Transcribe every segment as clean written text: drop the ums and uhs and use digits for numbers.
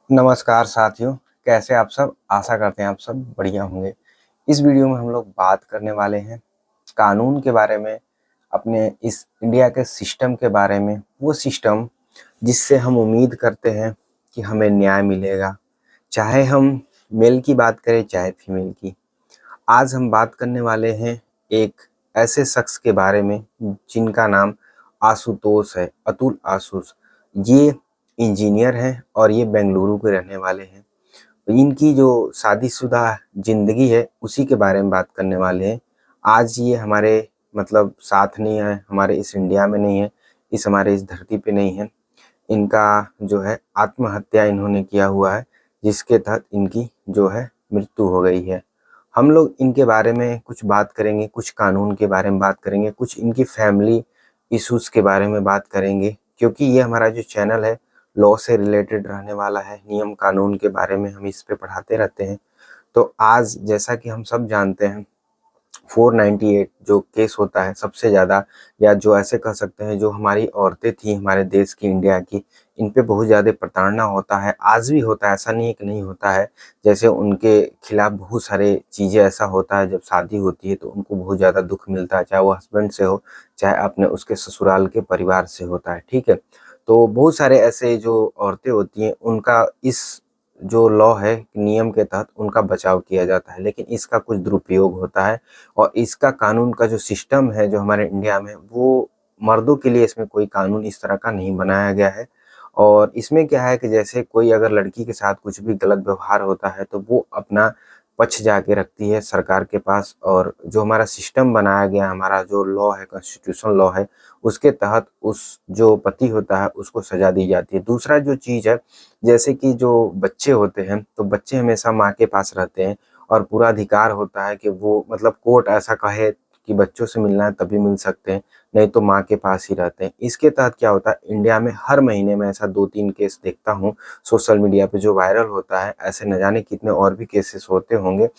नमस्कार साथियों, कैसे आप सब? आशा करते हैं आप सब बढ़िया होंगे। इस वीडियो में हम लोग बात करने वाले हैं कानून के बारे में, अपने इस इंडिया के सिस्टम के बारे में। वो सिस्टम जिससे हम उम्मीद करते हैं कि हमें न्याय मिलेगा, चाहे हम मेल की बात करें चाहे फीमेल की। आज हम बात करने वाले हैं एक ऐसे शख्स के बारे में जिनका नाम आशुतोष है, अतुल आशुष। ये इंजीनियर हैं और ये बेंगलुरु के रहने वाले हैं। इनकी जो शादीशुदा ज़िंदगी है उसी के बारे में बात करने वाले हैं। आज ये हमारे साथ नहीं है, हमारे इस इंडिया में नहीं है, हमारे इस धरती पे नहीं है। इनका जो है आत्महत्या इन्होंने किया हुआ है, जिसके तहत इनकी जो है मृत्यु हो गई है। हम लोग इनके बारे में कुछ बात करेंगे, कुछ कानून के बारे में बात करेंगे, कुछ इनकी फैमिली इश्यूज़ के बारे में बात करेंगे, क्योंकि ये हमारा जो चैनल है लॉ से रिलेटेड रहने वाला है। नियम कानून के बारे में हम इस पे पढ़ाते रहते हैं। तो आज जैसा कि हम सब जानते हैं 498 जो केस होता है सबसे ज़्यादा, या जो ऐसे कह सकते हैं जो हमारी औरतें थी हमारे देश की, इंडिया की, इन पे बहुत ज़्यादा प्रताड़ना होता है। आज भी होता है, ऐसा नहीं है कि नहीं होता है। जैसे उनके खिलाफ बहुत सारे चीज़ें ऐसा होता है, जब शादी होती है तो उनको बहुत ज़्यादा दुख मिलता है, चाहे वो हस्बैंड से हो चाहे अपने उसके ससुराल के परिवार से होता है, ठीक है। तो बहुत सारे ऐसे जो औरतें होती हैं उनका इस जो लॉ है नियम के तहत उनका बचाव किया जाता है, लेकिन इसका कुछ दुरुपयोग होता है। और इसका कानून का जो सिस्टम है जो हमारे इंडिया में, वो मर्दों के लिए इसमें कोई कानून इस तरह का नहीं बनाया गया है। और इसमें क्या है कि जैसे कोई अगर लड़की के साथ कुछ भी गलत व्यवहार होता है तो वो अपना पक्ष जाके रखती है सरकार के पास, और जो हमारा सिस्टम बनाया गया, हमारा जो लॉ है, कॉन्स्टिट्यूशन लॉ है, उसके तहत उस जो पति होता है उसको सजा दी जाती है। दूसरा जो चीज़ है, जैसे कि जो बच्चे होते हैं तो बच्चे हमेशा माँ के पास रहते हैं, और पूरा अधिकार होता है कि वो कोर्ट ऐसा कहे कि बच्चों से मिलना है तभी मिल सकते हैं, नहीं तो माँ के पास ही रहते हैं। इसके तहत क्या होता है, इंडिया में हर महीने में ऐसा 2-3 केस देखता हूँ सोशल मीडिया पे जो वायरल होता है। ऐसे न जाने कितने और भी केसेस होते होंगे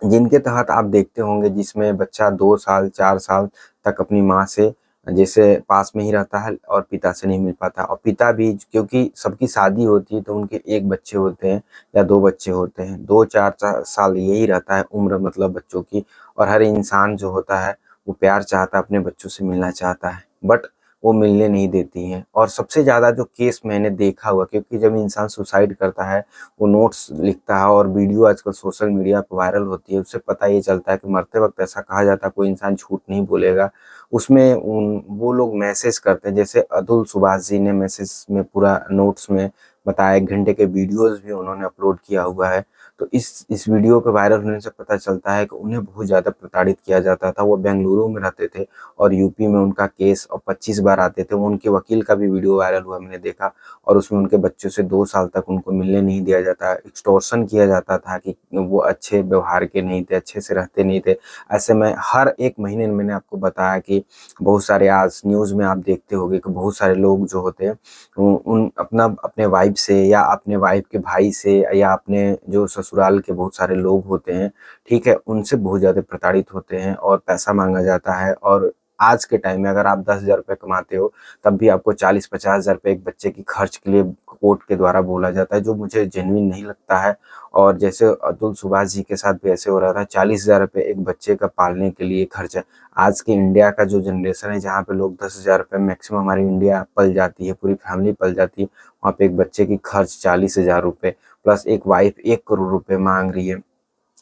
जिनके तहत आप देखते होंगे, जिसमें बच्चा 2 साल 4 साल तक अपनी माँ से जैसे पास में ही रहता है और पिता से नहीं मिल पाता। और पिता भी, क्योंकि सबकी शादी होती है तो उनके 1 बच्चे होते हैं या 2 बच्चे होते हैं, 2-4 साल यही रहता है उम्र बच्चों की। और हर इंसान जो होता है वो प्यार चाहता है, अपने बच्चों से मिलना चाहता है, बट वो मिलने नहीं देती हैं। और सबसे ज़्यादा जो केस मैंने देखा हुआ, क्योंकि जब इंसान सुसाइड करता है वो नोट्स लिखता है और वीडियो आजकल सोशल मीडिया पर वायरल होती है, उससे पता ये चलता है कि मरते वक्त ऐसा कहा जाता है कोई इंसान झूठ नहीं बोलेगा। उसमें वो लोग मैसेज करते हैं, जैसे अतुल सुभाष जी ने मैसेज में पूरा नोट्स में बताया, 1 घंटे के वीडियोस भी उन्होंने अपलोड किया हुआ है। तो इस वीडियो के वायरल होने से पता चलता है कि उन्हें बहुत ज़्यादा प्रताड़ित किया जाता था। वो बेंगलुरु में रहते थे और यूपी में उनका केस, और 25 बार आते थे। वो उनके वकील का भी वीडियो वायरल हुआ मैंने देखा, और उसमें उनके बच्चों से 2 साल तक उनको मिलने नहीं दिया जाता, एक्सटॉर्शन किया जाता था कि वो अच्छे व्यवहार के नहीं थे, अच्छे से रहते नहीं थे। ऐसे में हर 1 महीने में मैंने आपको बताया कि बहुत सारे, आज न्यूज़ में आप देखते होंगे कि बहुत सारे लोग जो होते हैं उन अपने वाइफ से या अपने वाइफ के भाई से या अपने जो ससुराल के बहुत सारे लोग होते हैं, ठीक है, उनसे बहुत ज़्यादा प्रताड़ित होते हैं और पैसा माँगा जाता है। और आज के टाइम में अगर आप 10,000 रुपये कमाते हो तब भी आपको 40-50 हज़ार रुपये एक बच्चे की खर्च के लिए कोर्ट के द्वारा बोला जाता है, जो मुझे जेन्युइन नहीं लगता है। और जैसे अतुल सुभाष जी के साथ भी ऐसे हो रहा था, 40,000 रुपये एक बच्चे का पालने के लिए खर्च है। आज के इंडिया का जो जनरेशन है, जहाँ पे लोग 10,000 रुपये मैक्सिमम, हमारी इंडिया पल जाती है, पूरी फैमिली पल जाती है, वहाँ पे एक बच्चे की खर्च 40,000 रुपये, प्लस एक वाइफ 1 करोड़ रुपये मांग रही है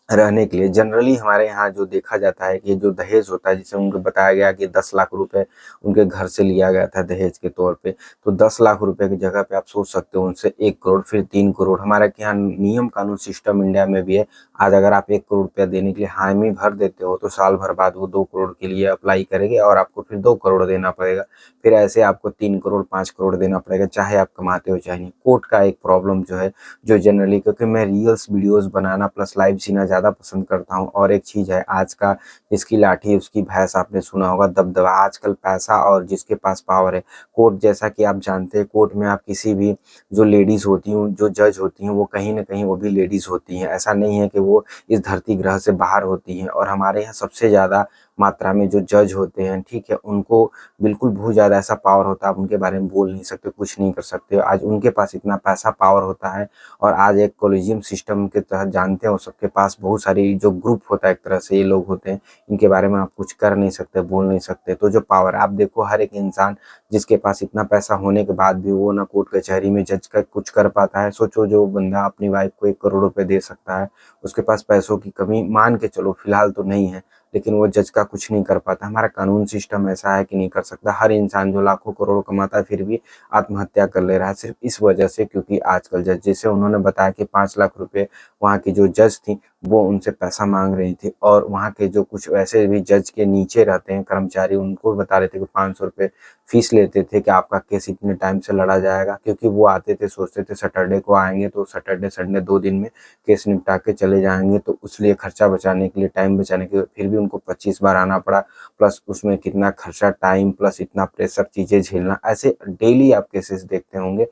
रहने के लिए। जनरली हमारे यहाँ जो देखा जाता है कि जो दहेज होता है, जिसे उनको बताया गया कि 10 लाख रुपए उनके घर से लिया गया था दहेज के तौर पे, तो 10 लाख रुपए की जगह पे आप सोच सकते हो उनसे 1 करोड़, फिर 3 करोड़। हमारे यहाँ नियम कानून सिस्टम इंडिया में भी है। आज अगर आप 1 करोड़ रुपया देने के लिए हामी भर देते हो तो साल भर बाद वो 2 करोड़ के लिए अप्लाई करेंगे और आपको फिर 2 करोड़ देना पड़ेगा। फिर ऐसे आपको 3 करोड़ 5 करोड़ देना पड़ेगा, चाहे आप कमाते हो चाहे नहीं। कोर्ट का एक प्रॉब्लम जो है, जो जनरली, क्योंकि मैं रील्स वीडियोस बनाना प्लस लाइव जीना ज़्यादा पसंद करता हूँ। और एक चीज़ है, आज का जिसकी लाठी उसकी भैंस, आपने सुना होगा दबदबा। आजकल पैसा और जिसके पास पावर है, कोर्ट जैसा कि आप जानते हैं, कोर्ट में आप किसी भी जो लेडीज़ होती हैं, जो जज होती हैं, वो कहीं न कहीं वो भी लेडीज़ होती हैं। ऐसा नहीं है कि वो इस धरती ग्रह से बाहर होती हैं। और हमारे यहाँ सबसे ज़्यादा मात्रा में जो जज होते हैं, ठीक है, उनको बिल्कुल बहुत ज़्यादा ऐसा पावर होता है, आप उनके बारे में बोल नहीं सकते, कुछ नहीं कर सकते। आज उनके पास इतना पैसा पावर होता है और आज एक कोलिजियम सिस्टम के तहत जानते हो सबके पास बहुत सारी जो ग्रुप होता है, एक तरह से ये लोग होते हैं, इनके बारे में आप कुछ कर नहीं सकते, बोल नहीं सकते। तो जो पावर आप देखो, हर एक इंसान जिसके पास इतना पैसा होने के बाद भी वो ना कोर्ट कचहरी में जज का कुछ कर पाता है। सोचो जो बंदा अपनी वाइफ को 1 करोड़ रुपए दे सकता है, उसके पास पैसों की कमी मान के चलो फिलहाल तो नहीं है, लेकिन वो जज का कुछ नहीं कर पाता। हमारा कानून सिस्टम ऐसा है कि नहीं कर सकता। हर इंसान जो लाखों करोड़ कमाता है फिर भी आत्महत्या कर ले रहा है, सिर्फ इस वजह से क्योंकि आजकल जज, जैसे उन्होंने बताया कि 5 लाख रुपए वहाँ की जो जज थी वो उनसे पैसा मांग रही थी, और वहाँ के जो कुछ वैसे भी जज के नीचे रहते हैं कर्मचारी, उनको बता रहे थे कि 500 रुपये फीस लेते थे कि आपका केस इतने टाइम से लड़ा जाएगा, क्योंकि वो आते थे सोचते थे सैटरडे को आएंगे तो सैटरडे संडे 2 दिन में केस निपटा के चले जाएंगे, तो उसलिए खर्चा बचाने के लिए, टाइम बचाने के लिए फिर भी उनको 25 बार आना पड़ा, प्लस उसमें कितना खर्चा, टाइम प्लस इतना प्रेशर, चीजें झेलना। ऐसे डेली आप केसेस देखते होंगे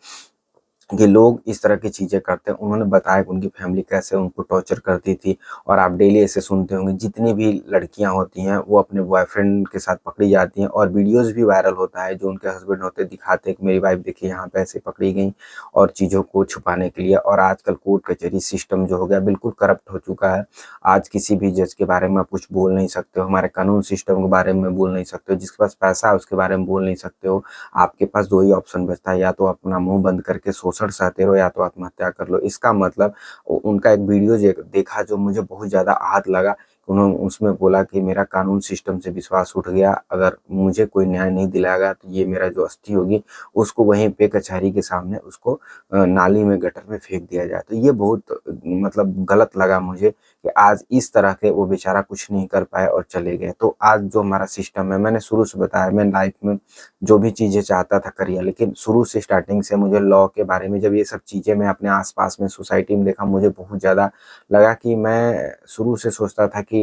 कि लोग इस तरह की चीज़ें करते हैं। उन्होंने बताया कि उनकी फैमिली कैसे उनको टॉर्चर करती थी, और आप डेली ऐसे सुनते होंगे जितनी भी लड़कियां होती हैं वो अपने बॉयफ्रेंड के साथ पकड़ी जाती हैं, और वीडियोस भी वायरल होता है जो उनके हस्बैंड होते हैं, दिखाते हैं कि मेरी वाइफ देखिए यहाँ पे ऐसे पकड़ी गई, और चीज़ों को छुपाने के लिए। और आजकल कोर्ट कचहरी सिस्टम जो हो गया बिल्कुल करप्ट हो चुका है। आज किसी भी जज के बारे में आप कुछ बोल नहीं सकते हो, हमारे कानून सिस्टम के बारे में बोल नहीं सकते हो, जिसके पास पैसा है उसके बारे में बोल नहीं सकते हो। आपके पास 2 ही ऑप्शन बचता है, या तो अपना मुंह बंद करके शोषण सहते रहो, या तो आत्महत्या कर लो। इसका मतलब उनका एक वीडियो देखा जो मुझे बहुत ज़्यादा आहत लगा। उन्होंने उसमें बोला कि मेरा कानून सिस्टम से विश्वास उठ गया, अगर मुझे कोई न्याय नहीं दिलाएगा तो ये मेरा जो अस्थि होगी उसको वहीं पे कचहरी के सामने उसको नाली में, गटर में फेंक दिया जाए। तो ये बहुत मतलब गलत लगा मुझे कि आज इस तरह के वो बेचारा कुछ नहीं कर पाए और चले गए। तो आज जो हमारा सिस्टम है, मैंने शुरू से बताया, मैं लाइफ में जो भी चीज़ें चाहता था करिए, लेकिन शुरू से स्टार्टिंग से मुझे लॉ के बारे में, जब ये सब चीज़ें मैं अपने आसपास में सोसाइटी में देखा, मुझे बहुत ज़्यादा लगा कि मैं शुरू से सोचता था कि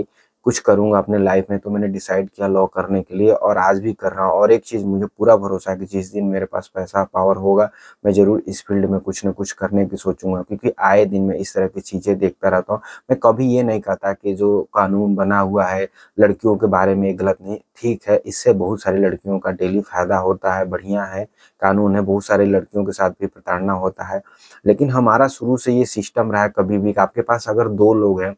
कुछ करूँगा अपने लाइफ में, तो मैंने डिसाइड किया लॉ करने के लिए, और आज भी कर रहा हूँ। और एक चीज़ मुझे पूरा भरोसा है कि जिस दिन मेरे पास पैसा पावर होगा, मैं ज़रूर इस फील्ड में कुछ न कुछ करने की सोचूंगा, क्योंकि आए दिन मैं इस तरह की चीज़ें देखता रहता हूँ। मैं कभी ये नहीं कहता कि जो कानून बना हुआ है लड़कियों के बारे में गलत नहीं, ठीक है, इससे बहुत सारी लड़कियों का डेली फायदा होता है, बढ़िया है, कानून है, बहुत सारी लड़कियों के साथ भी प्रताड़ना होता है। लेकिन हमारा शुरू से ये सिस्टम रहा है, कभी भी आपके पास अगर 2 लोग हैं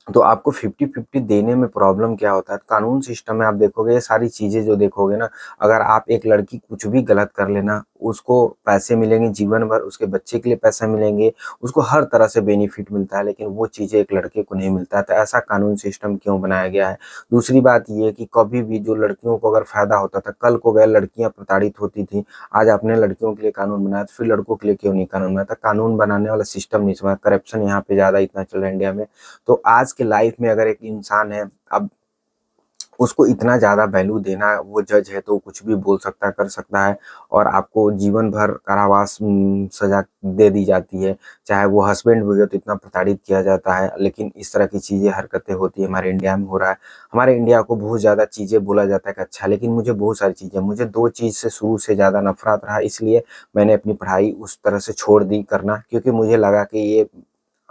तो आपको 50-50 देने में प्रॉब्लम क्या होता है, कानून सिस्टम में आप देखोगे ये सारी चीजें जो देखोगे ना, अगर आप एक लड़की कुछ भी गलत कर लेना, उसको पैसे मिलेंगे जीवन भर, उसके बच्चे के लिए पैसे मिलेंगे, उसको हर तरह से बेनिफिट मिलता है, लेकिन वो चीजें एक लड़के को नहीं मिलता है। तो ऐसा कानून सिस्टम क्यों बनाया गया है? दूसरी बात ये है कि कभी भी जो लड़कियों को अगर फायदा होता था, कल को गए लड़कियां प्रताड़ित होती थी, आज आपने लड़कियों के लिए कानून बनाया, तो फिर लड़कों के लिए क्यों नहीं कानून बनाया? था कानून बनाने वाला सिस्टम नहीं समझ, करप्शन यहाँ पे ज्यादा इतना चल रहा है इंडिया में। तो आज के लाइफ में अगर एक इंसान है, अब उसको इतना ज़्यादा वैल्यू देना, वो जज है तो कुछ भी बोल सकता है, कर सकता है, और आपको जीवन भर कारावास सजा दे दी जाती है। चाहे वो हस्बैंड भी हो तो इतना प्रताड़ित किया जाता है, लेकिन इस तरह की चीज़ें, हरकतें होती है, हमारे इंडिया में हो रहा है। हमारे इंडिया को बहुत ज़्यादा चीज़ें बोला जाता है कि अच्छा, लेकिन मुझे बहुत सारी चीज़ें, मुझे 2 चीज़ से शुरू से ज़्यादा नफरत रहा, इसलिए मैंने अपनी पढ़ाई उस तरह से छोड़ दी करना, क्योंकि मुझे लगा कि ये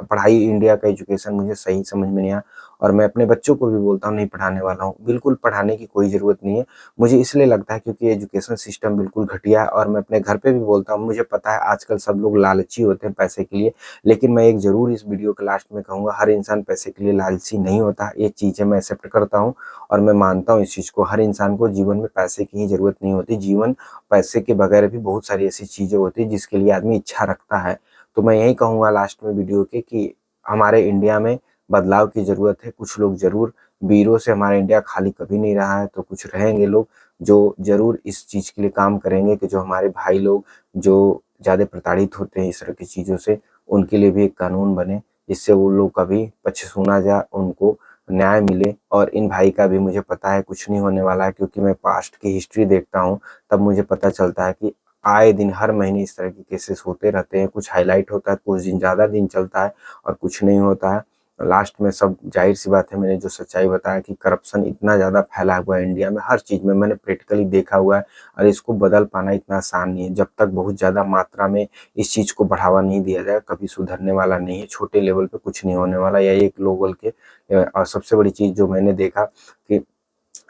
पढ़ाई, इंडिया का एजुकेशन मुझे सही समझ में नहीं आया। और मैं अपने बच्चों को भी बोलता हूँ नहीं पढ़ाने वाला हूँ, बिल्कुल पढ़ाने की कोई ज़रूरत नहीं है। मुझे इसलिए लगता है क्योंकि एजुकेशन सिस्टम बिल्कुल घटिया है, और मैं अपने घर पे भी बोलता हूँ, मुझे पता है आजकल सब लोग लालची होते हैं पैसे के लिए, लेकिन मैं एक ज़रूर इस वीडियो के लास्ट में कहूँगा, हर इंसान पैसे के लिए लालची नहीं होता। ये चीज़ें मैं एक्सेप्ट करता हूँ और मैं मानता हूँ इस चीज़ को। हर इंसान को जीवन में पैसे की ही ज़रूरत नहीं होती, जीवन पैसे के बगैर भी बहुत सारी ऐसी चीज़ें होती हैं जिसके लिए आदमी इच्छा रखता है। तो मैं यही कहूँगा लास्ट में वीडियो के कि हमारे इंडिया में बदलाव की ज़रूरत है। कुछ लोग ज़रूर, वीरों से हमारा इंडिया खाली कभी नहीं रहा है, तो कुछ रहेंगे लोग जो ज़रूर इस चीज़ के लिए काम करेंगे कि जो हमारे भाई लोग जो ज़्यादा प्रताड़ित होते हैं इस तरह की चीज़ों से, उनके लिए भी एक कानून बने, जिससे वो लोग कभी पछताना जाए, उनको न्याय मिले। और इन भाई का भी मुझे पता है कुछ नहीं होने वाला है, क्योंकि मैं पास्ट की हिस्ट्री देखता हूँ, तब मुझे पता चलता है कि आए दिन हर महीने इस तरह के केसेस होते रहते हैं। कुछ हाईलाइट होता है, कुछ दिन ज़्यादा दिन चलता है और कुछ नहीं होता है। लास्ट में सब जाहिर सी बात है, मैंने जो सच्चाई बताया कि करप्शन इतना ज़्यादा फैला हुआ है इंडिया में, हर चीज़ में मैंने प्रैक्टिकली देखा हुआ है, और इसको बदल पाना इतना आसान नहीं है। जब तक बहुत ज़्यादा मात्रा में इस चीज़ को बढ़ावा नहीं दिया जाए, कभी सुधरने वाला नहीं है। छोटे लेवल पे कुछ नहीं होने वाला, या एक लेवल के। और सबसे बड़ी चीज़ जो मैंने देखा कि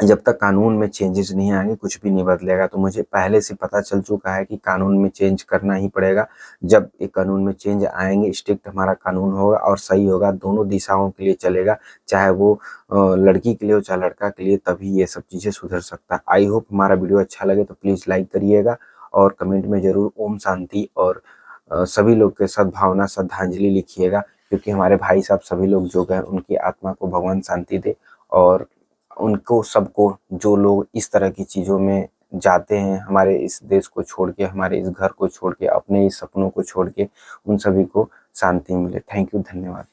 जब तक कानून में चेंजेस नहीं आएंगे कुछ भी नहीं बदलेगा। तो मुझे पहले से पता चल चुका है कि कानून में चेंज करना ही पड़ेगा। जब एक कानून में चेंज आएंगे, स्ट्रिक्ट हमारा कानून होगा और सही होगा, दोनों दिशाओं के लिए चलेगा, चाहे वो लड़की के लिए हो चाहे लड़का के लिए, तभी ये सब चीज़ें सुधर सकता है। आई होप हमारा वीडियो अच्छा लगे तो प्लीज़ लाइक करिएगा और कमेंट में ज़रूर ओम शांति और सभी लोग के सद्भावना श्रद्धांजलि लिखिएगा, क्योंकि हमारे भाई साहब सभी लोग जो गए उनकी आत्मा को भगवान शांति दे। और उनको सबको, जो लोग इस तरह की चीज़ों में जाते हैं, हमारे इस देश को छोड़ के, हमारे इस घर को छोड़ के, अपने इस सपनों को छोड़ के, उन सभी को शांति मिले। थैंक यू, धन्यवाद।